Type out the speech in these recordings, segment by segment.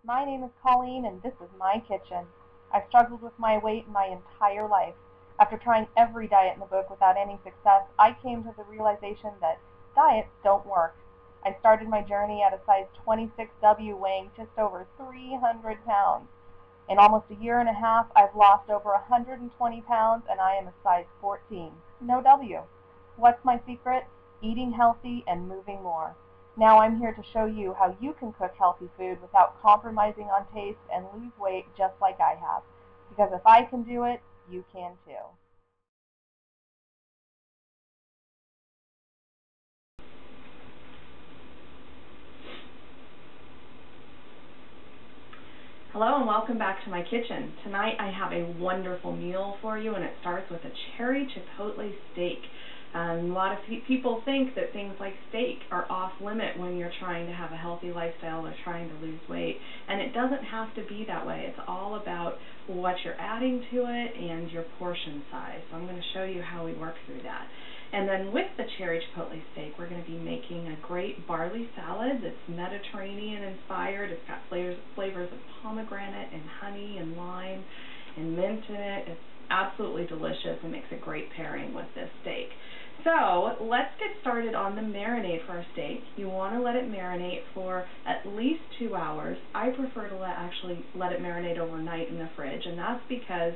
My name is Colleen, and this is my kitchen. I've struggled with my weight my entire life. After trying every diet in the book without any success, I came to the realization that diets don't work. I started my journey at a size 26W, weighing just over 300 pounds. In almost a year and a half, I've lost over 120 pounds, and I am a size 14. No W. What's my secret? Eating healthy and moving more. Now I'm here to show you how you can cook healthy food without compromising on taste and lose weight just like I have. Because if I can do it, you can too. Hello and welcome back to my kitchen. Tonight I have a wonderful meal for you, and it starts with a cherry chipotle steak. A lot of people think that things like steak are off limit when you're trying to have a healthy lifestyle or trying to lose weight, and it doesn't have to be that way. It's all about what you're adding to it and your portion size. So I'm going to show you how we work through that. And then with the cherry chipotle steak, we're going to be making a great barley salad that's Mediterranean inspired. It's got flavors of pomegranate and honey and lime and mint in it. It's absolutely delicious and makes a great pairing with this steak. So let's get started on the marinade for our steak. You want to let it marinate for at least 2 hours. I prefer to actually let it marinate overnight in the fridge, and that's because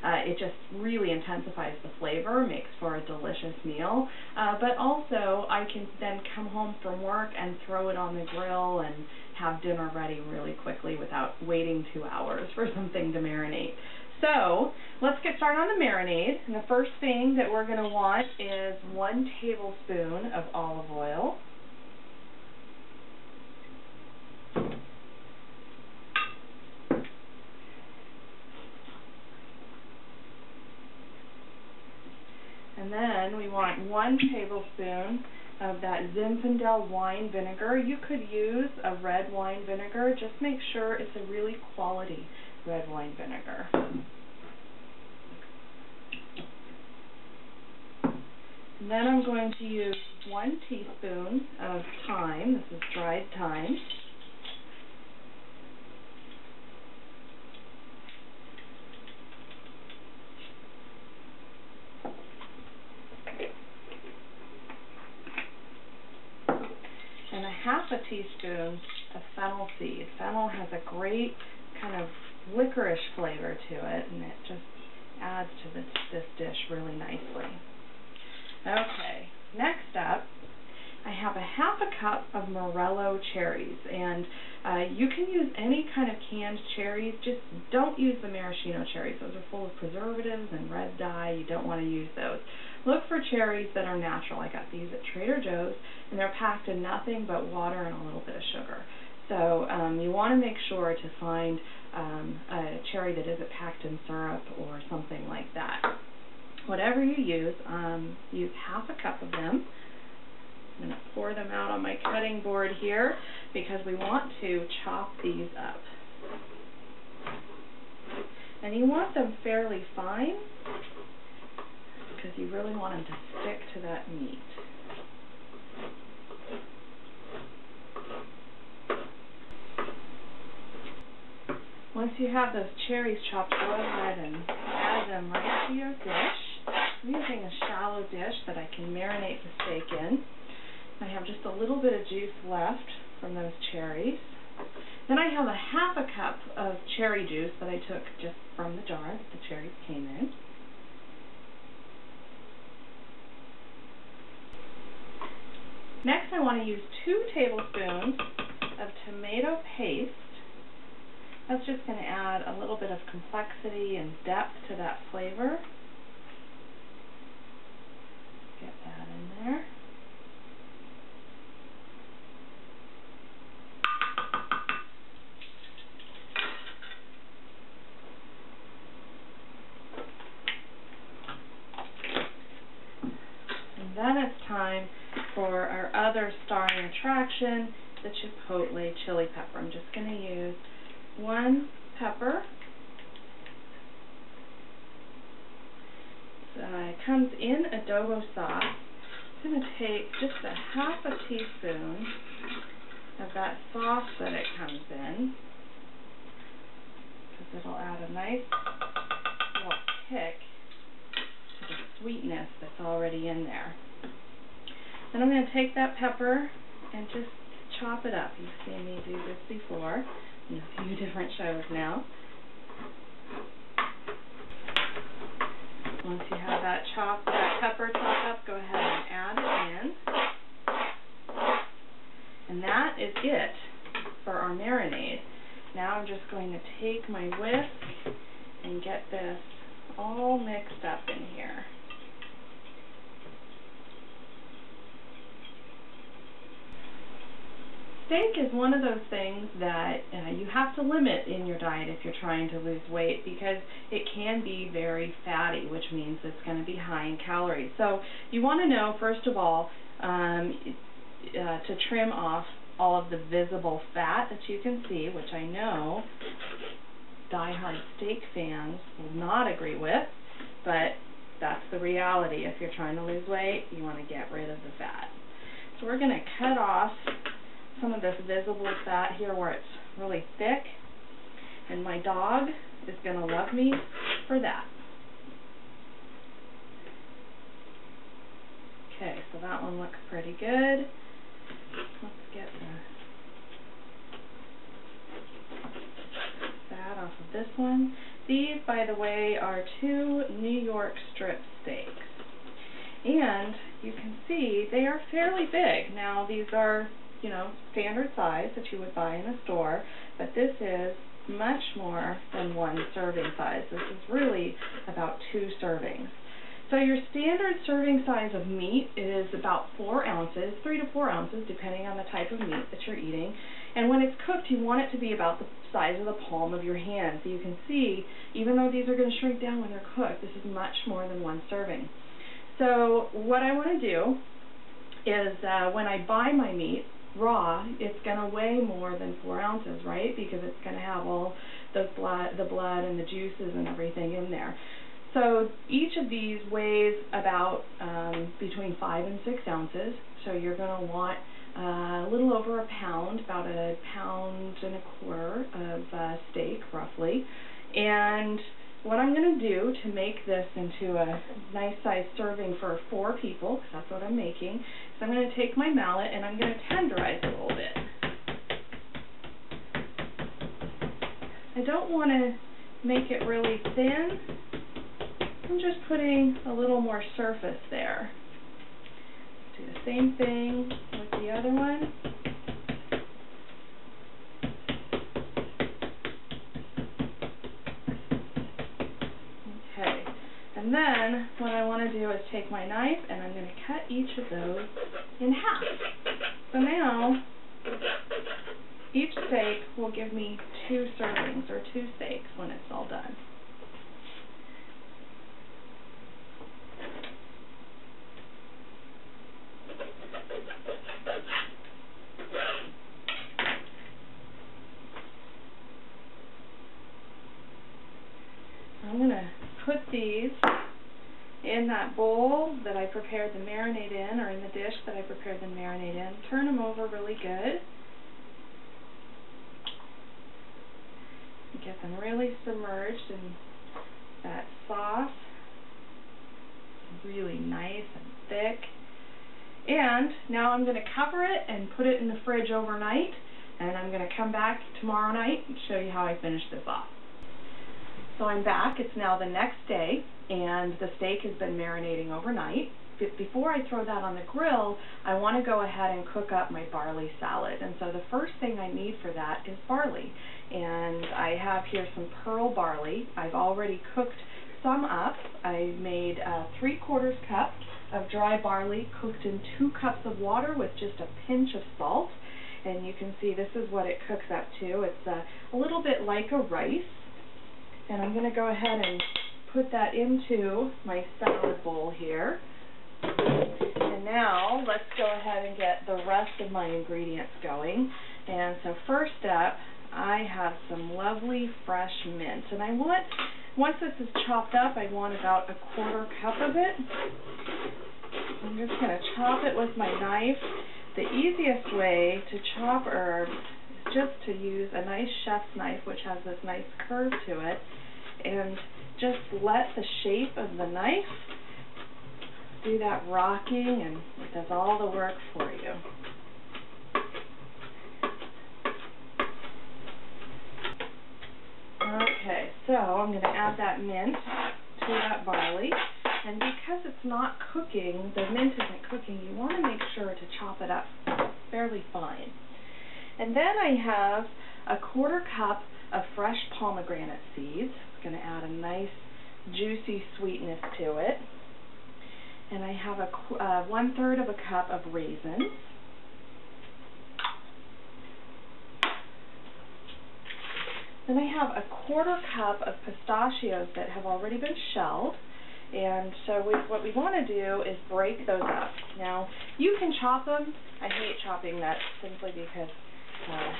it just really intensifies the flavor, makes for a delicious meal. But also I can then come home from work and throw it on the grill and have dinner ready really quickly without waiting 2 hours for something to marinate. So let's get started on the marinade. And the first thing that we're going to want is 1 tablespoon of olive oil. And then we want 1 tablespoon of that Zinfandel wine vinegar. You could use a red wine vinegar. Just make sure it's a really quality red wine vinegar. And then I'm going to use 1 teaspoon of thyme. This is dried thyme. And a ½ teaspoon of fennel seed. Fennel has a great kind of licorice flavor to it, and it just adds to this dish really nicely. Okay, next up, I have a ½ cup of morelo cherries, and you can use any kind of canned cherries. Just don't use the maraschino cherries. Those are full of preservatives and red dye. You don't want to use those. Look for cherries that are natural. I got these at Trader Joe's, and they're packed in nothing but water and a little bit of sugar. So you want to make sure to find a cherry that isn't packed in syrup or something like that. Whatever you use ½ cup of them. I'm going to pour them out on my cutting board here because we want to chop these up. And you want them fairly fine because you really want them to stick to that meat. Once you have those cherries chopped, go ahead and add them right to your dish. I'm using a shallow dish that I can marinate the steak in. I have just a little bit of juice left from those cherries. Then I have a ½ cup of cherry juice that I took just from the jar that the cherries came in. Next I want to use 2 tablespoons of tomato paste. That's just going to add a little bit of complexity and depth to that flavor. Get that in there. And then it's time for our other starring attraction, the Chipotle chili pepper. I'm just going to use 1 pepper. It comes in adobo sauce. I'm going to take just a ½ teaspoon of that sauce that it comes in already in there. Then I'm going to take that pepper and just chop it up. You've seen me do this before in a few different shows now. Once you have that pepper chopped up, go ahead and add it in. And that is it for our marinade. Now I'm just going to take my whisk and get this all mixed up in here. Steak is one of those things that you have to limit in your diet if you're trying to lose weight, because it can be very fatty, which means it's going to be high in calories. So you want to know, first of all, to trim off all of the visible fat that you can see, which I know die-hard steak fans will not agree with, but that's the reality. If you're trying to lose weight, you want to get rid of the fat. So we're going to cut off some of this visible fat here where it's really thick, and my dog is going to love me for that. Okay, so that one looks pretty good. Let's get the fat off of this one. These, by the way, are 2 New York strip steaks. And you can see they are fairly big. Now, these are, you know, standard size that you would buy in a store, but this is much more than 1 serving size. This is really about 2 servings. So your standard serving size of meat is about 4 ounces, 3 to 4 ounces, depending on the type of meat that you're eating. And when it's cooked, you want it to be about the size of the palm of your hand. So you can see, even though these are going to shrink down when they're cooked, this is much more than 1 serving. So what I want to do is when I buy my meat raw, it's going to weigh more than 4 ounces, right? Because it's going to have all the blood and the juices and everything in there. So each of these weighs about between 5 and 6 ounces. So you're going to want a little over a pound, about 1.25 pounds of steak, roughly. And what I'm going to do to make this into a nice size serving for 4 people, because that's what I'm making, is I'm going to take my mallet and I'm going to tenderize it a little bit. I don't want to make it really thin. I'm just putting a little more surface there. Do the same thing with the other one. Okay, and then what I want to do is take my knife and I'm going to cut each of those in half. So now each steak will give me 2 servings, or 2 steaks when it's all done. I'm going to put these in that bowl that I prepared the marinade in, or in the dish that I prepared the marinade in. Turn them over really good. Get them really submerged in that sauce. Really nice and thick. And now I'm going to cover it and put it in the fridge overnight, and I'm going to come back tomorrow night and show you how I finish this off. So I'm back. It's now the next day, and the steak has been marinating overnight. But before I throw that on the grill, I want to go ahead and cook up my barley salad. And so the first thing I need for that is barley. And I have here some pearl barley. I've already cooked some up. I made 3/4 cup of dry barley cooked in 2 cups of water with just a pinch of salt. And you can see this is what it cooks up to. It's a little bit like a rice. And I'm going to go ahead and put that into my salad bowl here. And now let's go ahead and get the rest of my ingredients going. And so first up, I have some lovely fresh mint. And I want, once this is chopped up, I want about 1/4 cup of it. I'm just going to chop it with my knife. The easiest way to chop herbs is just to use a nice chef's knife, which has this nice curve to it, and just let the shape of the knife do that rocking, and it does all the work for you. Okay, so I'm going to add that mint to that barley, and because it's not cooking, the mint isn't cooking, you want to make sure to chop it up fairly fine. And then I have a 1/4 cup of fresh pomegranate seeds. It's going to add a nice juicy sweetness to it. And I have a 1/3 of a cup of raisins. Then I have a 1/4 cup of pistachios that have already been shelled. And so what we want to do is break those up. Now, you can chop them. I hate chopping nuts simply because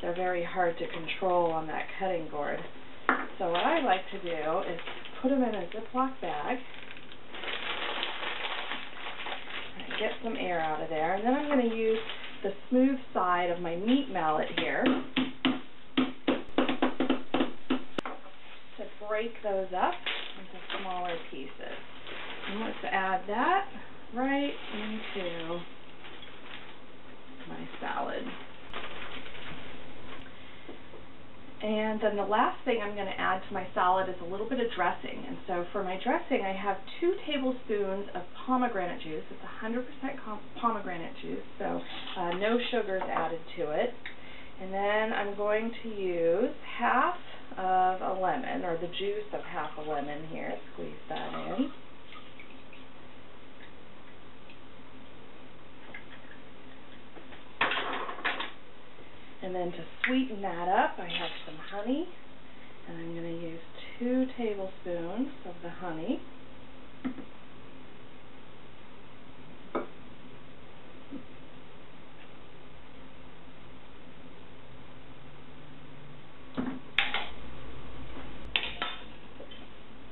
they're very hard to control on that cutting board. So what I like to do is put them in a Ziploc bag and get some air out of there. And then I'm going to use the smooth side of my meat mallet here to break those up into smaller pieces. And let's add that right into my salad. And then the last thing I'm going to add to my salad is a little bit of dressing. And so for my dressing, I have 2 tablespoons of pomegranate juice. It's 100% pomegranate juice, so no sugars added to it. And then I'm going to use half of a lemon, or the juice of half a lemon here. Squeeze that in. And then to sweeten that up, I have some honey, and I'm going to use 2 tablespoons of the honey.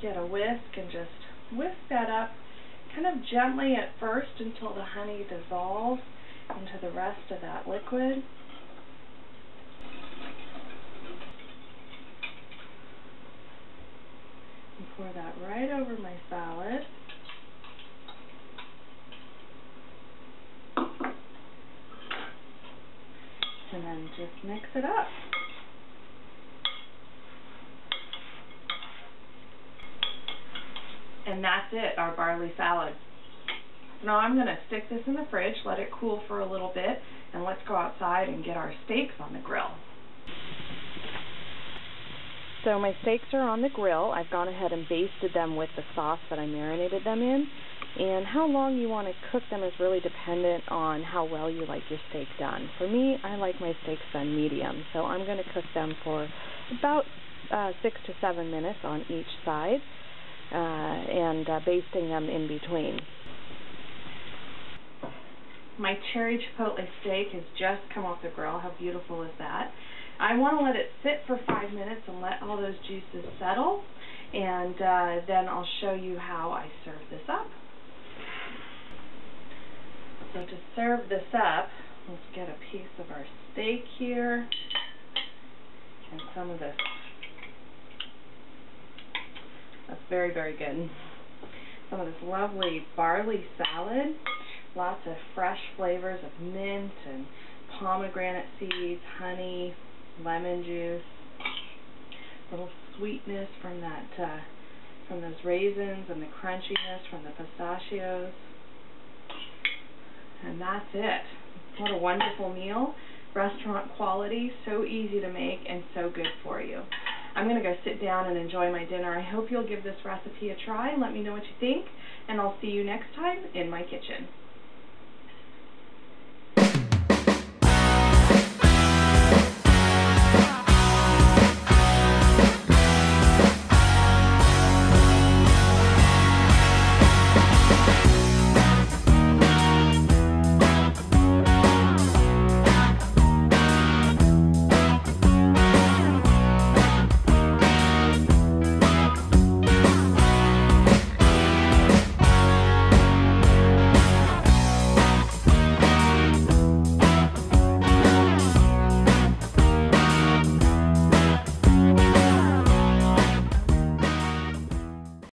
Get a whisk and just whisk that up kind of gently at first until the honey dissolves into the rest of that liquid. And pour that right over my salad. And then just mix it up. And that's it, our barley salad. Now I'm going to stick this in the fridge, let it cool for a little bit, and let's go outside and get our steaks on the grill. So my steaks are on the grill. I've gone ahead and basted them with the sauce that I marinated them in. And how long you want to cook them is really dependent on how well you like your steak done. For me, I like my steaks done medium, so I'm going to cook them for about 6 to 7 minutes on each side, and basting them in between. My cherry chipotle steak has just come off the grill. How beautiful is that? I want to let it sit for 5 minutes and let all those juices settle, and then I'll show you how I serve this up. So to serve this up, let's get a piece of our steak here and some of this. That's very, very good. Some of this lovely barley salad. Lots of fresh flavors of mint and pomegranate seeds, honey, lemon juice, a little sweetness from that, from those raisins, and the crunchiness from the pistachios. And that's it. What a wonderful meal. Restaurant quality, so easy to make and so good for you. I'm going to go sit down and enjoy my dinner. I hope you'll give this recipe a try and let me know what you think, and I'll see you next time in my kitchen.